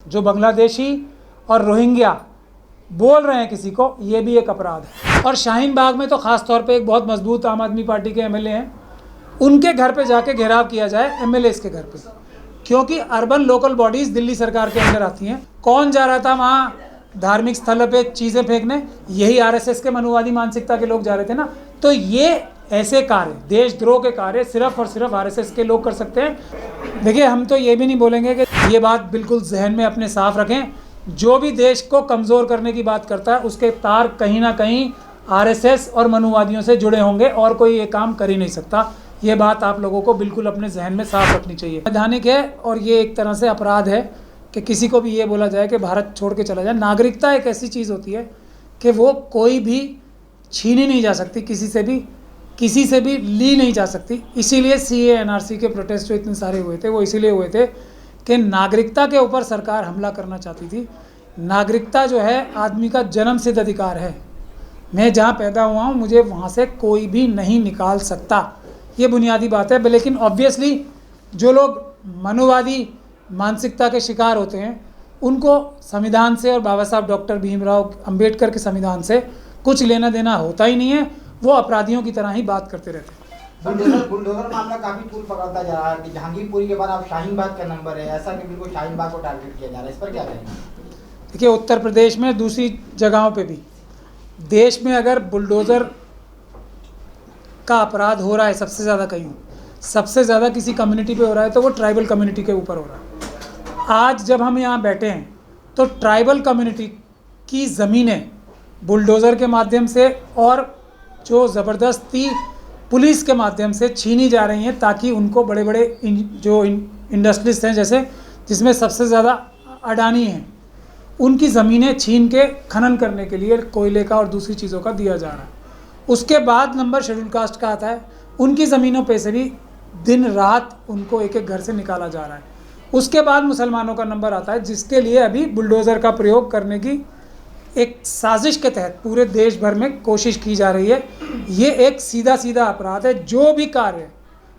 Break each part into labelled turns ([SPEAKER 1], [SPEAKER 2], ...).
[SPEAKER 1] जो बांग्लादेशी और रोहिंग्या बोल रहे हैं किसी को, ये भी एक अपराध है। और शाहीन बाग में तो ख़ास तौर पे एक बहुत मजबूत आम आदमी पार्टी के एमएलए हैं, उनके घर पे जाके घेराव किया जाए एमएलएस के घर पे, क्योंकि अर्बन लोकल बॉडीज़ दिल्ली सरकार के अंदर आती हैं। कौन जा रहा था वहाँ धार्मिक स्थल पे चीज़ें फेंकने? यही आरएसएस के मनुवादी मानसिकता के लोग जा रहे थे ना। तो ये ऐसे कार्य, देशद्रोह के कार्य सिर्फ और सिर्फ आरएसएस के लोग कर सकते हैं। देखिए, हम तो ये भी नहीं बोलेंगे कि ये बात बिल्कुल जहन में अपने साफ रखें, जो भी देश को कमज़ोर करने की बात करता है उसके तार कहीं ना कहीं आरएसएस और मनुवादियों से जुड़े होंगे, और कोई ये काम कर ही नहीं सकता। ये बात आप लोगों को बिल्कुल अपने जहन में साफ रखनी चाहिए। वैधानिक है और ये एक तरह से अपराध है कि किसी को भी ये बोला जाए कि भारत छोड़ के चला जाए। नागरिकता एक ऐसी चीज़ होती है कि वो कोई भी छीनी नहीं जा सकती, किसी से भी ली नहीं जा सकती। इसीलिए सीए एनआरसी के प्रोटेस्ट जो इतने सारे हुए थे वो इसीलिए हुए थे कि नागरिकता के ऊपर सरकार हमला करना चाहती थी। नागरिकता जो है आदमी का जन्मसिद्ध अधिकार है। मैं जहाँ पैदा हुआ हूँ मुझे वहाँ से कोई भी नहीं निकाल सकता, ये बुनियादी बात है। लेकिन ऑब्वियसली जो लोग मनुवादी मानसिकता के शिकार होते हैं उनको संविधान से और बाबा साहब डॉक्टर भीमराव अंबेडकर के संविधान से कुछ लेना देना होता ही नहीं है। वो अपराधियों की तरह ही बात करते रहते हैं।
[SPEAKER 2] बुलडोजर मामला काफी तूल पकड़ता जा रहा है कि जहांगीरपुरी के बाद अब शाहीन बाग का नंबर है, ऐसा कि बिल्कुल शाहीन बाग को टारगेट किया जा रहा है, इस पर क्या कहेंगे?
[SPEAKER 1] देखिए, उत्तर प्रदेश में दूसरी जगहों पे भी, देश में अगर बुलडोज़र का अपराध हो रहा है सबसे ज़्यादा कहीं, सबसे ज़्यादा किसी कम्युनिटी पे हो रहा है तो वो ट्राइबल कम्युनिटी के ऊपर हो रहा है। आज जब हम यहाँ बैठे हैं तो ट्राइबल कम्युनिटी की ज़मीनें बुलडोज़र के माध्यम से और जो ज़बरदस्ती पुलिस के माध्यम से छीनी जा रही हैं, ताकि उनको बड़े बड़े जो इंडस्ट्रीज हैं, जैसे जिसमें सबसे ज़्यादा अडानी हैं, उनकी ज़मीनें छीन के खनन करने के लिए कोयले का और दूसरी चीज़ों का दिया जा रहा है। उसके बाद नंबर शेड्यूल कास्ट का आता है, उनकी ज़मीनों पे से भी दिन रात उनको एक एक घर से निकाला जा रहा है। उसके बाद मुसलमानों का नंबर आता है, जिसके लिए अभी बुलडोज़र का प्रयोग करने की एक साजिश के तहत पूरे देश भर में कोशिश की जा रही है। ये एक सीधा सीधा अपराध है। जो भी कार्य,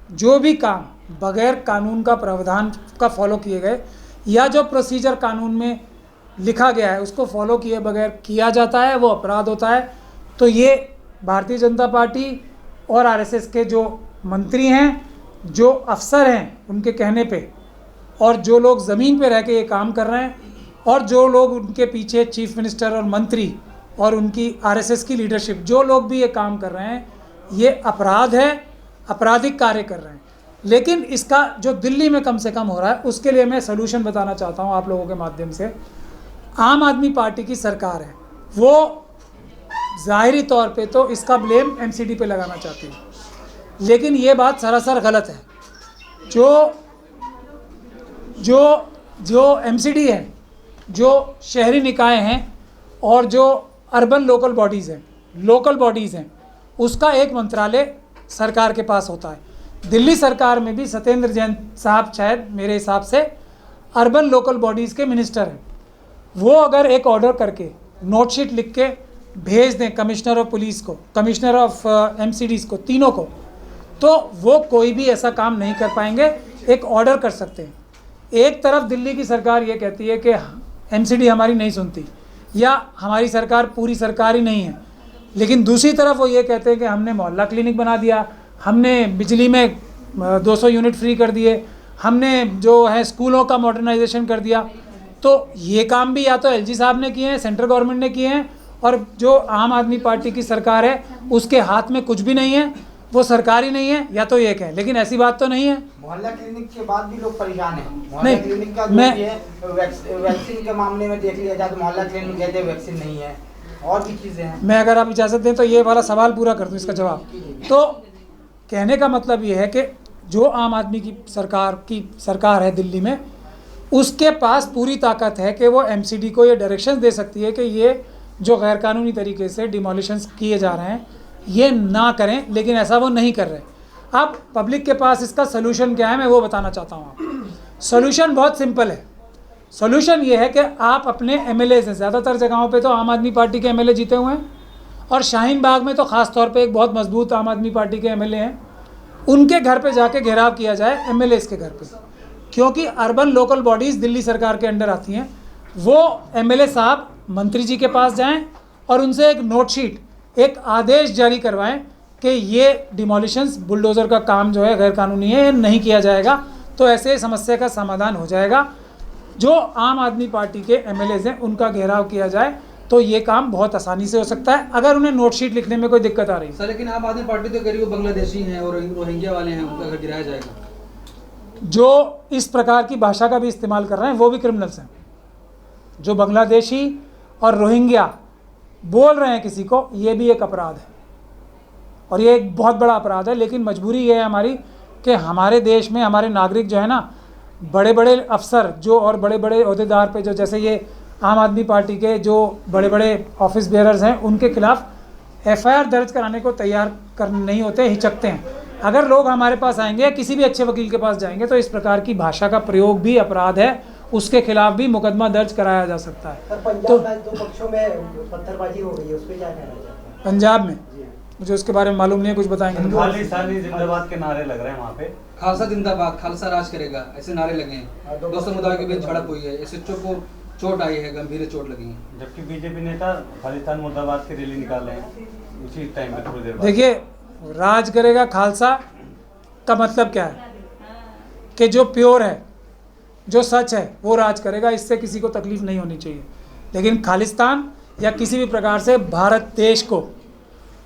[SPEAKER 1] जो भी काम बगैर कानून का प्रावधान का फॉलो किए गए, या जो प्रोसीजर कानून में लिखा गया है उसको फॉलो किए बगैर किया जाता है, वो अपराध होता है। तो ये भारतीय जनता पार्टी और आरएसएस के जो मंत्री हैं, जो अफसर हैं, उनके कहने पे, और जो लोग ज़मीन पे रह के ये काम कर रहे हैं, और जो लोग उनके पीछे चीफ मिनिस्टर और मंत्री और उनकी आरएसएस की लीडरशिप, जो लोग भी ये काम कर रहे हैं, ये अपराध है, आपराधिक कार्य कर रहे हैं। लेकिन इसका जो दिल्ली में कम से कम हो रहा है, उसके लिए मैं सलूशन बताना चाहता हूँ आप लोगों के माध्यम से। आम आदमी पार्टी की सरकार है, वो ज़ाहिरी तौर पे तो इसका ब्लेम एमसीडी पे लगाना चाहती है, लेकिन ये बात सरासर गलत है। जो एमसीडी है, जो शहरी निकाय हैं और जो अर्बन लोकल बॉडीज़ हैं, उसका एक मंत्रालय सरकार के पास होता है। दिल्ली सरकार में भी सत्येंद्र जैन साहब शायद मेरे हिसाब से अर्बन लोकल बॉडीज़ के मिनिस्टर हैं। वो अगर एक ऑर्डर करके नोटशीट लिख के भेज दें कमिश्नर ऑफ पुलिस को, कमिश्नर ऑफ एमसीडीज़ को, तीनों को, तो वो कोई भी ऐसा काम नहीं कर पाएंगे। एक ऑर्डर कर सकते हैं। एक तरफ दिल्ली की सरकार ये कहती है कि एमसीडी हमारी नहीं सुनती, या हमारी सरकार पूरी सरकार ही नहीं है, लेकिन दूसरी तरफ वो ये कहते हैं कि हमने मोहल्ला क्लिनिक बना दिया, हमने बिजली में 200 यूनिट फ्री कर दिए, हमने जो है स्कूलों का मॉडर्नाइजेशन कर दिया। तो ये काम भी या तो एलजी साहब ने किए हैं, सेंट्रल गवर्नमेंट ने किए हैं, और जो आम आदमी पार्टी की सरकार है उसके हाथ में कुछ भी नहीं है, वो सरकार ही नहीं है, या तो ये कहें। लेकिन ऐसी बात तो नहीं है।
[SPEAKER 2] मोहल्ला क्लिनिक के बाद भी लोग परेशान हैं। मोहल्ला
[SPEAKER 1] नहीं,
[SPEAKER 2] क्लिनिक का जो भी है, वैक्सीन के मामले में देख लिया जाए तो मोहल्ला क्लिनिक कहते हैं वैक्सीन नहीं है, और भी चीज़ें हैं।
[SPEAKER 1] मैं अगर आप इजाज़त दें तो ये वाला सवाल पूरा कर दूँ, इसका जवाब। तो कहने का मतलब ये है कि जो आम आदमी की सरकार है दिल्ली में, उसके पास पूरी ताकत है कि वो एमसीडी को ये डायरेक्शन दे सकती है कि ये जो गैरकानूनी तरीके से डिमोलिशंस किए जा रहे हैं ये ना करें, लेकिन ऐसा वो नहीं कर रहे। अब पब्लिक के पास इसका सलूशन क्या है, मैं वो बताना चाहता हूँ आपको। सलूशन बहुत सिंपल है। सलूशन ये है कि आप अपने एमएलए से, ज़्यादातर जगहों पे तो आम आदमी पार्टी के एमएलए जीते हुए हैं, और शाहीन बाग में तो ख़ास तौर पे एक बहुत मजबूत आम आदमी पार्टी के एमएलए हैं, उनके घर पे जाके घेराव किया जाए एमएलएस के घर पे, क्योंकि अर्बन लोकल बॉडीज़ दिल्ली सरकार के अंडर आती हैं। वो एमएलए साहब मंत्री जी के पास जाएं और उनसे एक नोट शीट, एक आदेश जारी करवाएं कि ये डिमोलिशंस, बुलडोज़र का काम जो है गैर कानूनी है, नहीं किया जाएगा, तो ऐसे समस्या का समाधान हो जाएगा। जो आम आदमी पार्टी के एमएलएज हैं उनका घेराव किया जाए तो ये काम बहुत आसानी से हो सकता है, अगर उन्हें नोट शीट लिखने में कोई दिक्कत आ रही है।
[SPEAKER 3] सर लेकिन आम आदमी पार्टी तो करीब बांग्लादेशी हैं और रोहिंग्या वाले हैं, उनका घर गिराया जाएगा।
[SPEAKER 1] जो इस प्रकार की भाषा का भी इस्तेमाल कर रहे हैं वो भी क्रिमिनल्स हैं। जो बांग्लादेशी और रोहिंग्या बोल रहे हैं किसी को, ये भी एक अपराध है और ये एक बहुत बड़ा अपराध है। लेकिन मजबूरी ये है हमारी कि हमारे देश में हमारे नागरिक जो है ना, बड़े बड़े अफसर जो और बड़े बड़े अहदेदार पे जो, जैसे ये आम आदमी पार्टी के जो बड़े बड़े ऑफिस बेयरर्स हैं, उनके खिलाफ एफआईआर दर्ज कराने को तैयार कर नहीं होते, हिचकते हैं। अगर लोग हमारे पास आएंगे, किसी भी अच्छे वकील के पास जाएंगे, तो इस प्रकार की भाषा का प्रयोग भी अपराध है, उसके खिलाफ भी मुकदमा दर्ज कराया जा सकता है।
[SPEAKER 4] पंजाब में 2 पक्षों में पत्थरबाजी हो गई है, उस पर क्या कहना चाहते हैं?
[SPEAKER 1] पंजाब में मुझे उसके बारे में मालूम नहीं है, कुछ बताएंगे?
[SPEAKER 5] खालिस्तानी जिंदाबाद के नारे लग रहे हैं वहाँ पे।
[SPEAKER 3] खालसा जिंदाबाद, खालसा राज करेगा, ऐसे नारे लगे हैं। 2 समुदायों के बीच झड़प हुई है, एसएचओ को चोट आई है, गंभीर चोट लगी है।
[SPEAKER 5] जबकि बीजेपी नेता खालिस्तान मुर्दाबाद की रैली निकाल रहे हैं उसी टाइम पे, थोड़ी देर बाद।
[SPEAKER 1] देखिए, राज करेगा खालसा का मतलब क्या है कि जो प्योर है, जो सच है, वो राज करेगा, इससे किसी को तकलीफ नहीं होनी चाहिए। लेकिन खालिस्तान या किसी भी प्रकार से भारत देश को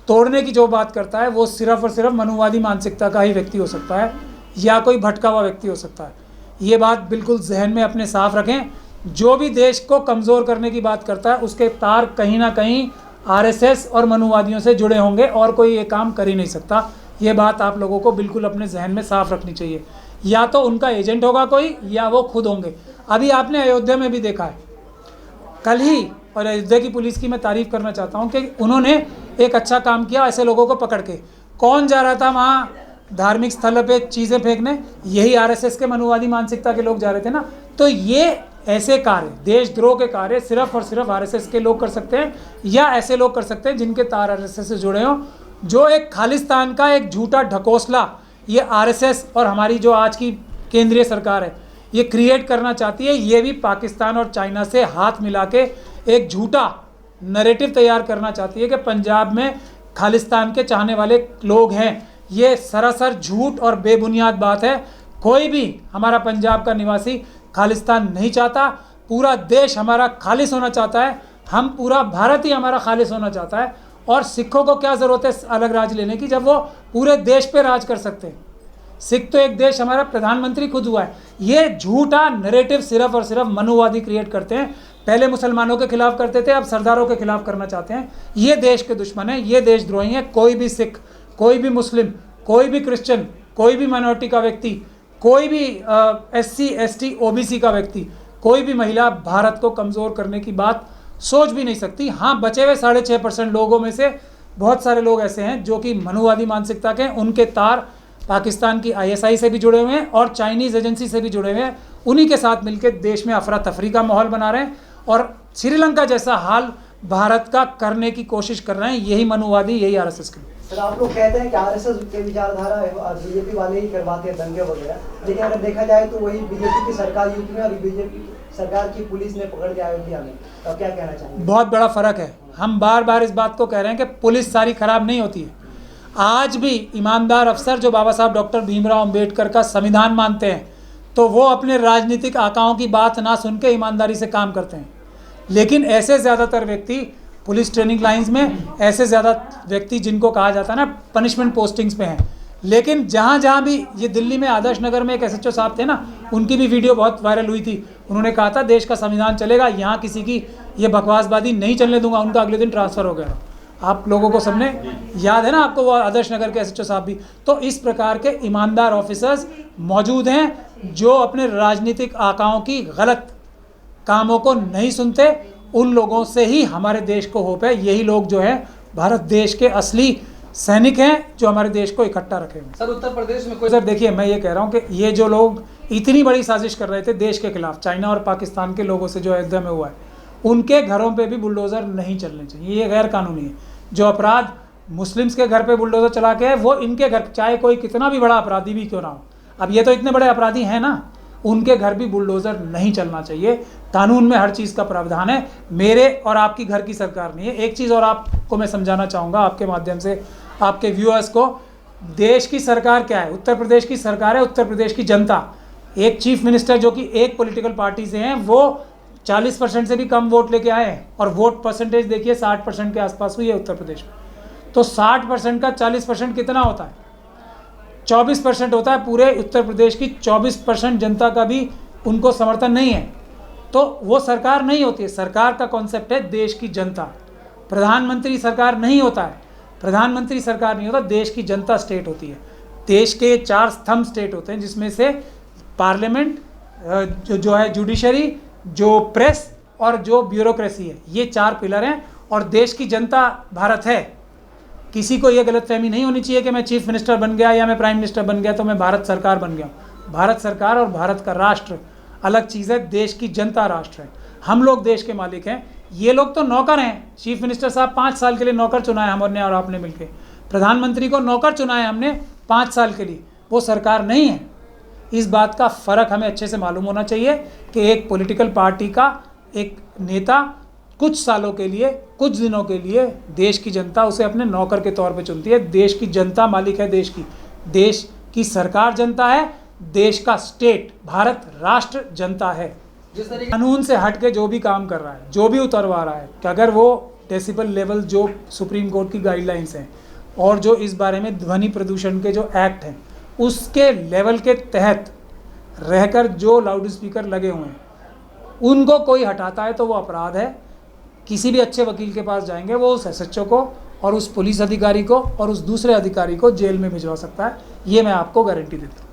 [SPEAKER 1] तोड़ने की जो बात करता है, वो सिर्फ और सिर्फ मनुवादी मानसिकता का ही व्यक्ति हो सकता है या कोई भटका हुआ व्यक्ति हो सकता है। ये बात बिल्कुल जहन में अपने साफ रखें। जो भी देश को कमज़ोर करने की बात करता है, उसके तार कहीं ना कहीं आरएसएस और मनुवादियों से जुड़े होंगे, और कोई ये काम कर ही नहीं सकता। ये बात आप लोगों को बिल्कुल अपने जहन में साफ रखनी चाहिए। या तो उनका एजेंट होगा कोई, या वो खुद होंगे। अभी आपने अयोध्या में भी देखा है कल ही, और अयोध्या की पुलिस की मैं तारीफ़ करना चाहता हूँ कि उन्होंने एक अच्छा काम किया ऐसे लोगों को पकड़ के। कौन जा रहा था वहाँ धार्मिक स्थल पे चीज़ें फेंकने? यही आरएसएस के मनुवादी मानसिकता के लोग जा रहे थे ना। तो ये ऐसे कार्य, देशद्रोह के कार्य सिर्फ और सिर्फ आरएसएस के लोग कर सकते हैं, या ऐसे लोग कर सकते हैं जिनके तार आरएसएस से जुड़े हों। जो एक खालिस्तान का एक झूठा ढकोसला ये आरएसएस और हमारी जो आज की केंद्रीय सरकार है ये क्रिएट करना चाहती है, ये भी पाकिस्तान और चाइना से हाथ मिला के एक झूठा नैरेटिव तैयार करना चाहती है कि पंजाब में खालिस्तान के चाहने वाले लोग हैं। ये सरासर झूठ और बेबुनियाद बात है। कोई भी हमारा पंजाब का निवासी खालिस्तान नहीं चाहता। पूरा देश हमारा खालिस होना चाहता है। हम पूरा भारत ही हमारा खालिस होना चाहता है। और सिखों को क्या ज़रूरत है अलग राज लेने की, जब वो पूरे देश पे राज कर सकते हैं। सिख तो एक देश, हमारा प्रधानमंत्री खुद हुआ है। ये झूठा नैरेटिव सिर्फ और सिर्फ मनुवादी क्रिएट करते हैं। पहले मुसलमानों के खिलाफ करते थे, अब सरदारों के खिलाफ करना चाहते हैं। ये देश के दुश्मन हैं, ये देशद्रोही हैं। कोई भी सिख, कोई भी मुस्लिम, कोई भी क्रिश्चियन, कोई भी माइनॉरिटी का व्यक्ति, कोई भी SC ST OBC का व्यक्ति, कोई भी महिला भारत को कमज़ोर करने की बात सोच भी नहीं सकती। हाँ, बचे हुए 6.5% लोगों में से बहुत सारे लोग ऐसे हैं जो कि मनुवादी मानसिकता के, उनके तार पाकिस्तान की ISI से भी जुड़े हुए हैं और चाइनीज़ एजेंसी से भी जुड़े हुए हैं। उन्हीं के साथ मिलकर देश में अफरा तफरी का माहौल बना रहे हैं और श्रीलंका जैसा हाल भारत का करने की कोशिश कर रहे हैं। यही मनुवादी, यही आरएसएस के।
[SPEAKER 4] सर, आप लोग कहते हैं कि आरएसएस के विचारधारा बीजेपी वाले ही करवाते हैं दंगे वगैरह, लेकिन अगर देखा जाए तो वही बीजेपी की सरकार यूपी में और बीजेपी सरकार की पुलिस ने पकड़ लिया अयोध्या में, तो आप क्या कहना चाहेंगे?
[SPEAKER 1] बहुत बड़ा फ़र्क है। हम बार बार इस बात को कह रहे हैं कि पुलिस सारी खराब नहीं होती है। आज भी ईमानदार अफसर जो बाबा साहब डॉक्टर भीमराव अंबेडकर का संविधान मानते हैं, तो वो अपने राजनीतिक आकाओं की बात ना सुन के ईमानदारी से काम करते हैं। लेकिन ऐसे ज़्यादातर व्यक्ति पुलिस ट्रेनिंग लाइंस में, ऐसे ज़्यादा व्यक्ति जिनको कहा जाता है ना पनिशमेंट पोस्टिंग्स पे हैं। लेकिन जहाँ जहाँ भी, ये दिल्ली में आदर्श नगर में एक SHO साहब थे ना, उनकी भी वीडियो बहुत वायरल हुई थी। उन्होंने कहा था देश का संविधान चलेगा, यहाँ किसी की ये बकवासबाजी नहीं चलने दूंगा। उनका अगले दिन ट्रांसफ़र हो गया। आप लोगों को सबने याद है ना, आपको वो आदर्श नगर के SHO साहब भी। तो इस प्रकार के ईमानदार ऑफिसर्स मौजूद हैं जो अपने राजनीतिक आकाओं की गलत कामों को नहीं सुनते। उन लोगों से ही हमारे देश को होप है। यही लोग जो है भारत देश के असली सैनिक हैं जो हमारे देश को इकट्ठा रखेंगे।
[SPEAKER 3] सर, उत्तर प्रदेश में कोई,
[SPEAKER 1] सर देखिए, मैं ये कह रहा हूँ कि ये जो लोग इतनी बड़ी साजिश कर रहे थे देश के खिलाफ, चाइना और पाकिस्तान के लोगों से जो अयोध्या में हुआ है, उनके घरों पे भी बुलडोज़र नहीं चलने चाहिए। ये गैर कानूनी है। जो अपराध मुस्लिम्स के घर पे बुलडोज़र चला के है, वो इनके घर, चाहे कोई कितना भी बड़ा अपराधी भी क्यों ना हो। अब ये तो इतने बड़े अपराधी हैं ना, उनके घर भी बुलडोज़र नहीं चलना चाहिए। कानून में हर चीज़ का प्रावधान है, मेरे और आपकी घर की सरकार नहीं है। एक चीज़ और आपको मैं समझाना चाहूँगा आपके माध्यम से आपके व्यूअर्स को, देश की सरकार क्या है? उत्तर प्रदेश की सरकार है, उत्तर प्रदेश की जनता। एक चीफ मिनिस्टर जो कि एक पॉलिटिकल पार्टी से हैं, वो 40% से भी कम वोट लेके आए हैं, और वोट परसेंटेज देखिए 60% के आसपास हुई है उत्तर प्रदेश में। तो 60% का 40% कितना होता है? 24% होता है। पूरे उत्तर प्रदेश की 24% जनता का भी उनको समर्थन नहीं है, तो वो सरकार नहीं होती है। सरकार का कॉन्सेप्ट है देश की जनता। प्रधानमंत्री सरकार नहीं होता है, प्रधानमंत्री सरकार नहीं होता, देश की जनता स्टेट होती है। देश के 4 स्तंभ स्टेट होते हैं, जिसमें से पार्लियामेंट, जो है जुडिशरी, जो प्रेस और जो ब्यूरोक्रेसी है, ये 4 पिलर हैं। और देश की जनता भारत है। किसी को ये गलतफहमी नहीं होनी चाहिए कि मैं चीफ मिनिस्टर बन गया या मैं प्राइम मिनिस्टर बन गया तो मैं भारत सरकार बन गया। भारत सरकार और भारत का राष्ट्र अलग चीज़ है, देश की जनता राष्ट्र है। हम लोग देश के मालिक हैं, ये लोग तो नौकर हैं। चीफ मिनिस्टर साहब 5 साल के लिए नौकर चुना है हमने और आपने मिलकर। प्रधानमंत्री को नौकर चुना है हमने 5 साल के लिए, वो सरकार नहीं है। इस बात का फ़र्क हमें अच्छे से मालूम होना चाहिए कि एक पॉलिटिकल पार्टी का एक नेता कुछ सालों के लिए, कुछ दिनों के लिए देश की जनता उसे अपने नौकर के तौर पे चुनती है। देश की जनता मालिक है देश की सरकार जनता है, देश का स्टेट भारत राष्ट्र जनता है।
[SPEAKER 3] जिस तरीके
[SPEAKER 1] कानून से हट के जो भी काम कर रहा है, जो भी उतरवा रहा है, कि अगर वो डेसिबल लेवल जो सुप्रीम कोर्ट की गाइडलाइंस हैं और जो इस बारे में ध्वनि प्रदूषण के जो एक्ट हैं उसके लेवल के तहत रहकर जो लाउड स्पीकर लगे हुए हैं उनको कोई हटाता है तो वो अपराध है। किसी भी अच्छे वकील के पास जाएंगे, वो उस SHO को और उस पुलिस अधिकारी को और उस दूसरे अधिकारी को जेल में भिजवा सकता है, ये मैं आपको गारंटी देता हूँ।